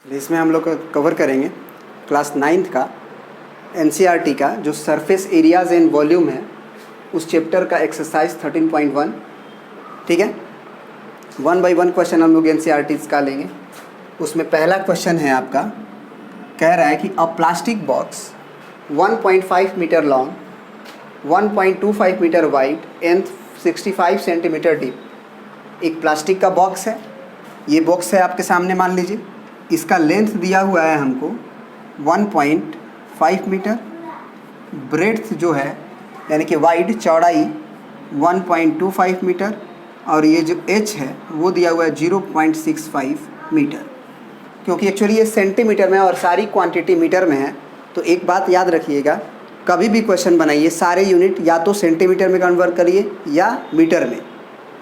इसमें हम लोग कवर करेंगे क्लास 9th का एनसीईआरटी का जो सरफेस एरियाज एंड वॉल्यूम है उस चैप्टर का एक्सरसाइज 13.1। ठीक है, 1 बाय 1 क्वेश्चन हम लोग एनसीईआरटी का लेंगे। उसमें पहला क्वेश्चन है आपका, कह रहा है कि a plastic box 1.5 metre long, 1.25 metre wide and 65 centimetre deep. एक प्लास्टिक का बॉक्स है, ये बॉक्स है आपके सामने, मान लीजिए इसका लेंथ दिया हुआ है हमको 1.5 मीटर, ब्रेड्थ जो है यानी कि वाइड चौड़ाई 1.25 मीटर और ये जो एच है वो दिया हुआ है 0.65 मीटर। क्योंकि एक्चुअली ये सेंटीमीटर में और सारी क्वांटिटी मीटर में है, तो एक बात याद रखिएगा, कभी भी क्वेश्चन बनाइए सारे यूनिट या तो सेंटीमीटर में कन्वर्ट करिए या मीटर में,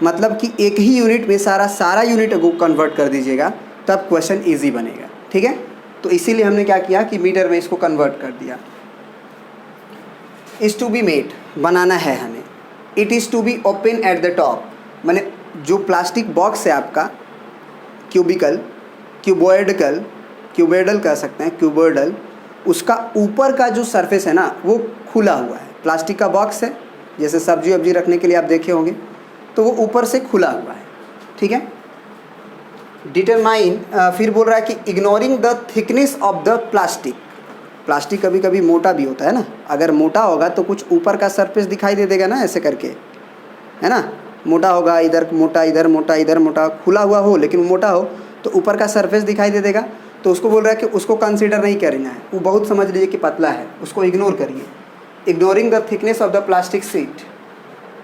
मतलब कि एक ही यूनिट में सारा यूनिट को कन्वर्ट कर दीजिएगा, तब क्वेश्चन इजी बनेगा। ठीक है, तो इसीलिए हमने क्या किया कि मीटर में इसको कन्वर्ट कर दिया। इज़ टू बी मेड, बनाना है हमें। It is to be open at the top, माने जो प्लास्टिक बॉक्स है आपका क्यूबिकल, क्यूबोइडल कह सकते हैं, क्यूबोइडल, उसका ऊपर का जो सरफेस है ना वो खुला हुआ है। प्लास्टिक का बॉक्स है, जैसे सब्जी वब्जी रखने के लिए आप देखे होंगे, तो वो ऊपर से खुला हुआ है। ठीक है, डिटरमाइन, फिर बोल रहा है कि ignoring the thickness of the plastic. Plastic कभी कभी मोटा भी होता है ना, अगर मोटा होगा तो कुछ ऊपर का सरफेस दिखाई दे देगा ना, ऐसे करके, है ना, मोटा होगा, इधर मोटा, इधर मोटा, इधर मोटा, खुला हुआ हो लेकिन मोटा हो तो ऊपर का सरफेस दिखाई दे देगा। तो उसको बोल रहा है कि उसको कंसीडर नहीं करना है, वो बहुत समझ लीजिए कि पतला है, उसको इग्नोर करिए। Ignoring the thickness of the plastic sheet,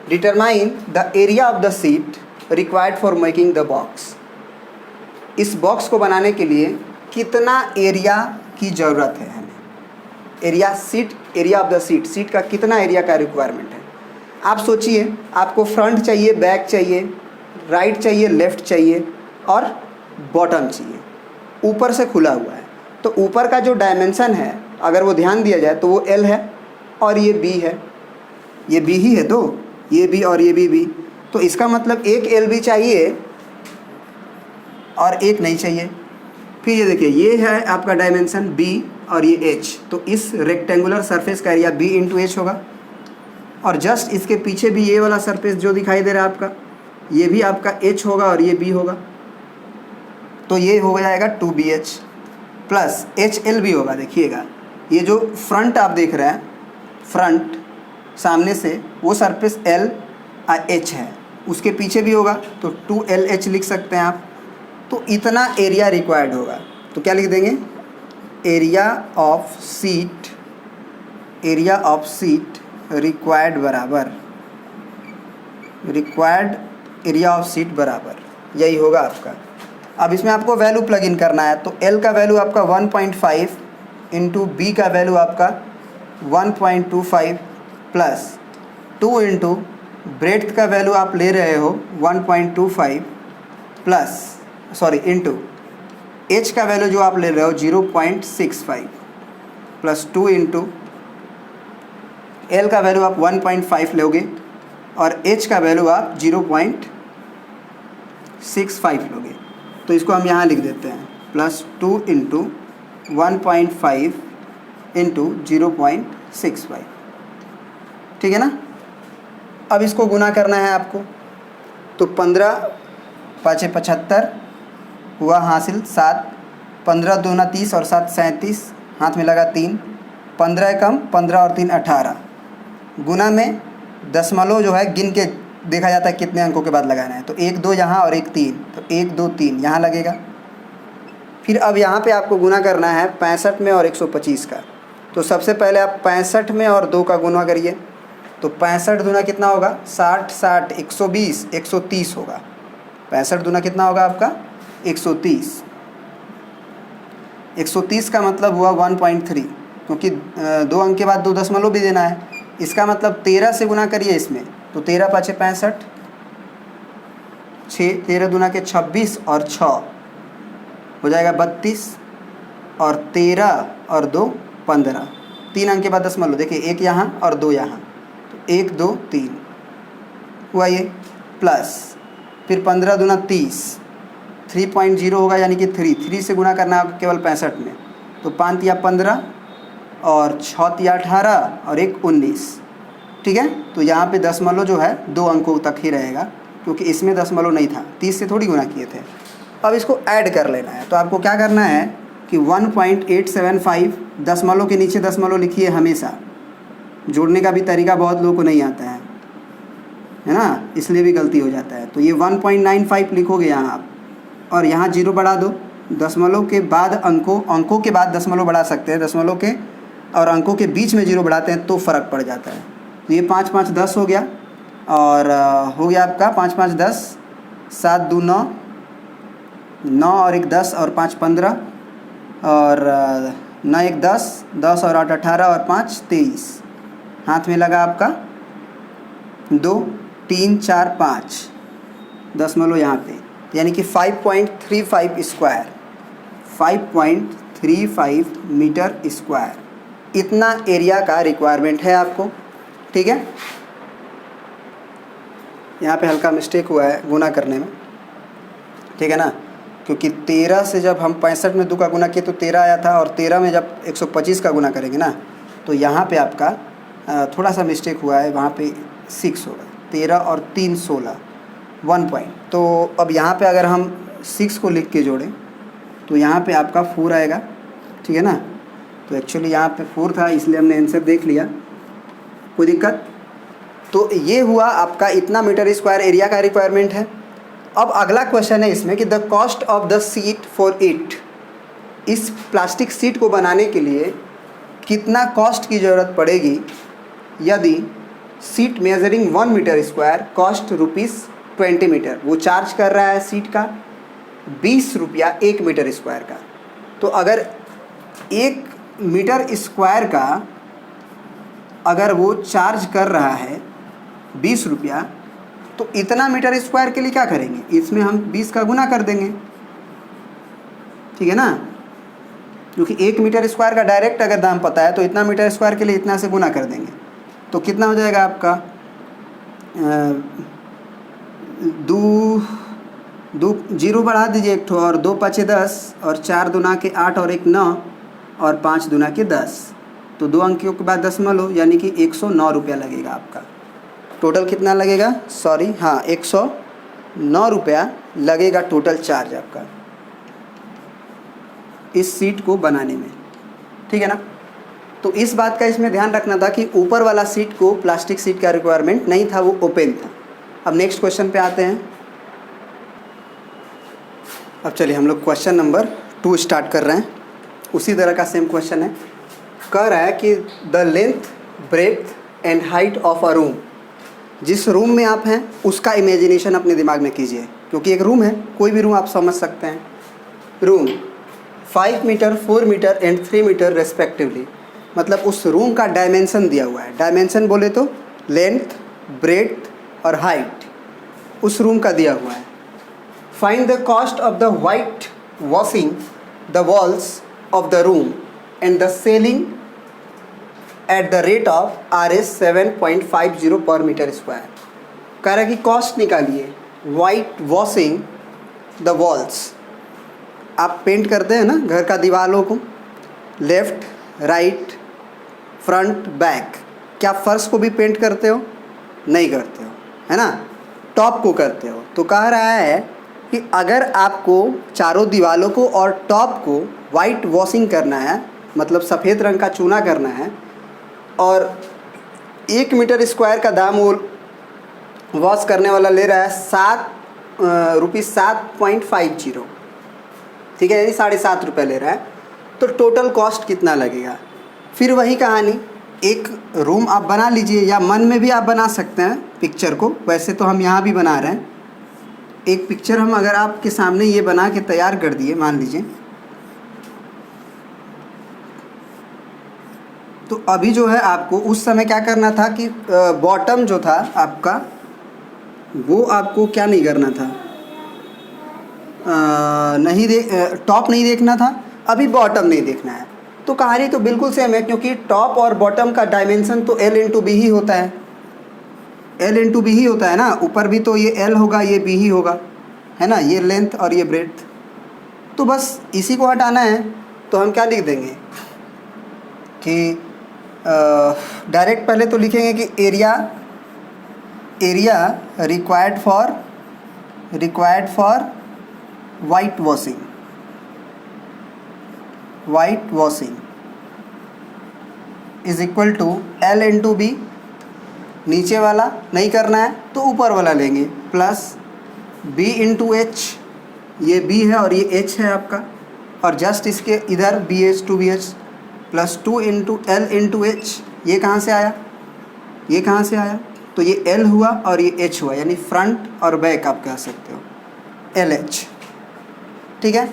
determine the area of the sheet required for making the box. इस बॉक्स को बनाने के लिए कितना एरिया की ज़रूरत है हमें, एरिया ऑफ द सीट का कितना एरिया का रिक्वायरमेंट है। आप सोचिए, आपको फ्रंट चाहिए, बैक चाहिए, राइट चाहिए, लेफ़्ट चाहिए और बॉटम चाहिए, ऊपर से खुला हुआ है। तो ऊपर का जो डायमेंशन है अगर वो ध्यान दिया जाए तो वो L है और ये B है, ये B ही है, तो ये B और ये B। तो इसका मतलब एक LB चाहिए और एक नहीं चाहिए। फिर ये देखिए, ये है आपका डायमेंशन B और ये H, तो इस रेक्टेंगुलर सरफेस का एरिया B इंटू H होगा। और जस्ट इसके पीछे भी ये वाला सरफेस जो दिखाई दे रहा है आपका, ये भी आपका H होगा और ये B होगा, तो ये हो जाएगा 2BH प्लस HLB होगा। देखिएगा, ये जो फ्रंट आप देख रहे हैं, फ्रंट सामने से वो सरफेस L और H है, उसके पीछे भी होगा तो 2LH लिख सकते हैं आप। तो इतना एरिया रिक्वायर्ड होगा, तो क्या लिख देंगे, एरिया ऑफ सीट रिक्वायर्ड बराबर एरिया ऑफ सीट बराबर, यही होगा आपका। अब इसमें आपको वैल्यू प्लग इन करना है, तो L का वैल्यू आपका 1.5 इंटू B का वैल्यू आपका 1.25 प्लस 2 इंटू ब्रेड्थ का वैल्यू आप ले रहे हो 1.25 प्लस इंटू H का वैल्यू जो आप ले रहे हो 0.65 प्लस 2 इंटू L का वैल्यू आप 1.5 लोगे और H का वैल्यू आप 0.65 लोगे। तो इसको हम यहाँ लिख देते हैं, प्लस 2 इंटू 1.5 इंटू 0.65। ठीक है ना। अब इसको गुना करना है आपको, तो 15 5 75 हुआ हासिल 7, 15 दूना 30 और 7 37, हाथ में लगा 3, 15 कम 15 और 3 18, गुना में दशमलव जो है गिन के देखा जाता है कितने अंकों के बाद लगाना है, तो 1 2 यहाँ और 1 3, तो 1 2 3 यहाँ लगेगा। फिर अब यहाँ पे आपको गुना करना है 65 में और 125 का। तो सबसे पहले आप 65 में और 2 का गुना करिए, तो 65 दूना कितना होगा 60, 60 120 130 होगा। 65 दूना कितना होगा आपका 130। 130 का मतलब हुआ 1.3, क्योंकि 2 अंक के बाद 2 दशमलव भी देना है। इसका मतलब 13 से गुना करिए इसमें, तो 13 5 65, 6 13 दूना के 26 और 6 हो जाएगा 32 और 13 और 2 15, 3 अंक के बाद दशमलव, देखिए 1 यहाँ और 2 यहाँ, तो 1 2 3 हुआ ये, प्लस फिर 15 दूना 30, 3.0 होगा यानी कि 3 से गुना करना है केवल 65 में। तो 5 या 15 और 6 या 18 और 1 19। ठीक है, तो यहाँ पे दशमलव जो है 2 अंकों तक ही रहेगा, क्योंकि इसमें दशमलव नहीं था, 30 से थोड़ी गुना किए थे। अब इसको ऐड कर लेना है। तो आपको क्या करना है कि 1.875 दशमलव के नीचे दशमलव लिखिए हमेशा। जोड़ने का भी तरीका बहुत लोगों को नहीं आता है ना, इसलिए भी गलती हो जाता है। तो ये 1.95 लिखोगे यहाँ आप, और यहाँ 0 बढ़ा दो। दशमलव के बाद अंकों के बाद दशमलव बढ़ा सकते हैं, दशमलव के और अंकों के बीच में 0 बढ़ाते हैं तो फ़र्क पड़ जाता है। तो ये 5 5 10 हो गया, और हो गया आपका 5 5 10, 7 2 9, 9 और 1 10 और 5 15, और 9 1 10, 10 और 8 18 और 5 23। हाथ में लगा आपका 2 3 4 5 दशमलव यहाँ पे, यानी कि 5.35 स्क्वायर, 5.35 मीटर स्क्वायर, इतना एरिया का रिक्वायरमेंट है आपको। ठीक है, यहाँ पे हल्का मिस्टेक हुआ है गुना करने में, ठीक है ना, क्योंकि 13 से जब हम 65 में 2 का गुना किए तो 13 आया था, और 13 में जब 125 का गुना करेंगे ना तो यहाँ पे आपका थोड़ा सा मिस्टेक हुआ है, वहाँ पे 6 होगा। 13 और 3 16, 1 पॉइंट। तो अब यहाँ पे अगर हम 6 को लिख के जोड़ें तो यहाँ पे आपका 4 आएगा। ठीक है ना, तो एक्चुअली यहाँ पे 4 था, इसलिए हमने आंसर देख लिया, कोई दिक्कत। तो ये हुआ आपका इतना मीटर स्क्वायर एरिया का रिक्वायरमेंट है। अब अगला क्वेश्चन है इसमें कि the cost of the seat for it, इस प्लास्टिक सीट को बनाने के लिए कितना कॉस्ट की ज़रूरत पड़ेगी यदि sheet measuring 1 metre square cost ₹20 metre. वो चार्ज कर रहा है सीट का 20 रुपया 1 मीटर स्क्वायर का। तो अगर 1 मीटर स्क्वायर का अगर वो चार्ज कर रहा है 20 रुपया, तो इतना मीटर स्क्वायर के लिए क्या करेंगे, इसमें हम 20 का गुना कर देंगे। ठीक है ना, क्योंकि 1 मीटर स्क्वायर का डायरेक्ट अगर दाम पता है तो इतना मीटर स्क्वायर के लिए इतना से गुना कर देंगे। तो कितना हो जाएगा आपका, 2 0 बढ़ा दीजिए एक ठो, और 2 5 10, और 4 दूना के 8 और 1 9, और 5 दूना के 10। तो 2 अंकों के बाद दशमलव, यानी कि 109 रुपया लगेगा आपका। टोटल कितना लगेगा, सॉरी हाँ 109 रुपया लगेगा टोटल चार्ज आपका इस सीट को बनाने में। ठीक है ना, तो इस बात का इसमें ध्यान रखना था कि ऊपर वाला सीट को प्लास्टिक सीट का रिक्वायरमेंट नहीं था, वो ओपन था। अब नेक्स्ट क्वेश्चन पे आते हैं। अब चलिए हम लोग क्वेश्चन नंबर 2 स्टार्ट कर रहे हैं। उसी तरह का सेम क्वेश्चन है, कह रहा है कि the length breadth and height of a room, जिस रूम में आप हैं उसका इमेजिनेशन अपने दिमाग में कीजिए, क्योंकि एक रूम है, कोई भी रूम आप समझ सकते हैं। Room 5 metre 4 metre and 3 metre respectively, मतलब उस रूम का डायमेंशन दिया हुआ है। डायमेंशन बोले तो लेंथ ब्रेड्थ और हाइट उस रूम का दिया हुआ है। Find the cost of the white washing the walls of the room and the selling at the rate of Rs 7.50 पर मीटर स्क्वायर। कह रहा है कि कॉस्ट निकालिए वाइट वॉशिंग द वॉल्स। आप पेंट करते हैं ना घर का दीवारों को, लेफ़्ट राइट फ्रंट बैक, क्या फर्श को भी पेंट करते हो? नहीं करते हो, है ना, टॉप को करते हो। तो कह रहा है कि अगर आपको चारों दीवारों को और टॉप को वाइट वॉशिंग करना है, मतलब सफ़ेद रंग का चूना करना है, और 1 मीटर स्क्वायर का दाम वो वॉश करने वाला ले रहा है ₹7.50, ठीक है, यानी 7.5 रुपये ले रहा है। तो टोटल कॉस्ट कितना लगेगा? फिर वही कहानी, एक रूम आप बना लीजिए, या मन में भी आप बना सकते हैं पिक्चर को, वैसे तो हम यहाँ भी बना रहे हैं। एक पिक्चर हम अगर आपके सामने ये बना के तैयार कर दिए, मान लीजिए, तो अभी जो है आपको उस समय क्या करना था कि बॉटम जो था आपका वो आपको क्या नहीं करना था, टॉप नहीं देखना था, अभी बॉटम नहीं देखना है। तो कहानी तो बिल्कुल सेम है, क्योंकि टॉप और बॉटम का डायमेंशन तो L/B ही होता है, L/B ही होता है ना। ऊपर भी तो ये L होगा, ये B ही होगा, है ना, ये लेंथ और ये ब्रेड्थ। तो बस इसी को हटाना है, तो हम क्या लिख देंगे कि डायरेक्ट पहले तो लिखेंगे कि area required for white washing is equal to L into B. नीचे वाला नहीं करना है तो ऊपर वाला लेंगे, प्लस B इंटू एच, ये B है और ये H है आपका, और जस्ट इसके इधर BH 2BH plus 2 into L into H. ये कहाँ से आया, ये कहाँ से आया, तो ये L हुआ और ये H हुआ, यानी फ्रंट और बैक आप कह सकते हो, LH। ठीक है,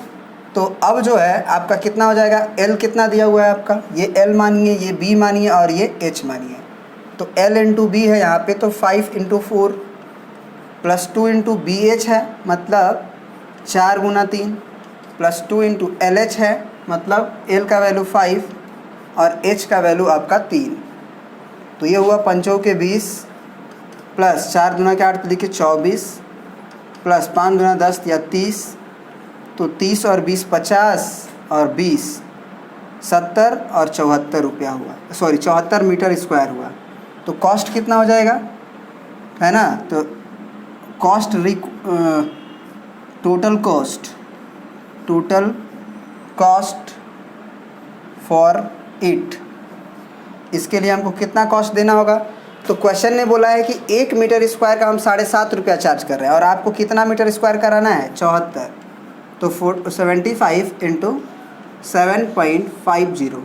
तो अब जो है आपका कितना हो जाएगा, L कितना दिया हुआ है आपका, ये L मानिए, ये B मानिए और ये H मानिए। तो L इंटू बी है यहाँ पे, तो 5 इंटू 4 प्लस 2 इंटू BH है, मतलब 4 गुना 3, प्लस 2 इंटू LH है, मतलब L का वैल्यू 5 और H का वैल्यू आपका 3। तो ये हुआ 5 के 20 प्लस 4 दूना के 8 लिखे 24 प्लस 5 दूना 10 या 30, तो 30 और 20 50 और 20 70 और 74 रुपया हुआ, सॉरी 74 मीटर स्क्वायर हुआ। तो कॉस्ट कितना हो जाएगा, है ना, तो cost total cost for it, इसके लिए हमको कितना कॉस्ट देना होगा। तो क्वेश्चन ने बोला है कि 1 मीटर स्क्वायर का हम 7.5 रुपया चार्ज कर रहे हैं, और आपको कितना मीटर स्क्वायर कराना है, 74। तो 75 इंटू 7.50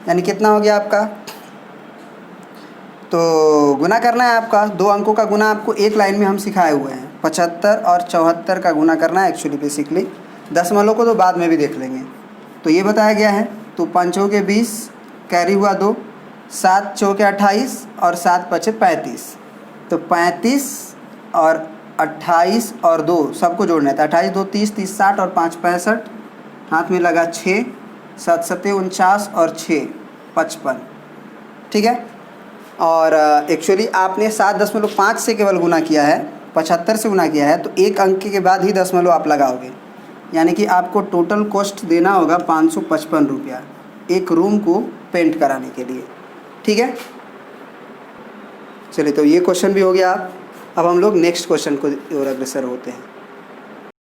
यानी कितना हो गया आपका, तो गुना करना है आपका, 2 अंकों का गुना आपको एक लाइन में हम सिखाए हुए हैं, 75 और 74 का गुना करना है एक्चुअली बेसिकली, दशमलव को तो बाद में भी देख लेंगे। तो ये बताया गया है, तो 5 के 20 कैरी हुआ 2, 7 चौके 28 और 7 पचे 35, तो 35 और 28 और 2 सबको जोड़ना है, तो 28 2 30 30 60 और 5 65, हाथ में लगा 6, 7 7 49 और 6 55। ठीक है, और एक्चुअली आपने 7.5 से केवल गुना किया है, 75 से गुना किया है, तो एक अंक के बाद ही दशमलव आप लगाओगे, यानी कि आपको टोटल कॉस्ट देना होगा 555 रुपया एक रूम को पेंट कराने के लिए। ठीक है, चलिए, तो ये क्वेश्चन भी हो गया। अब हम लोग नेक्स्ट क्वेश्चन को और अग्रसर होते हैं।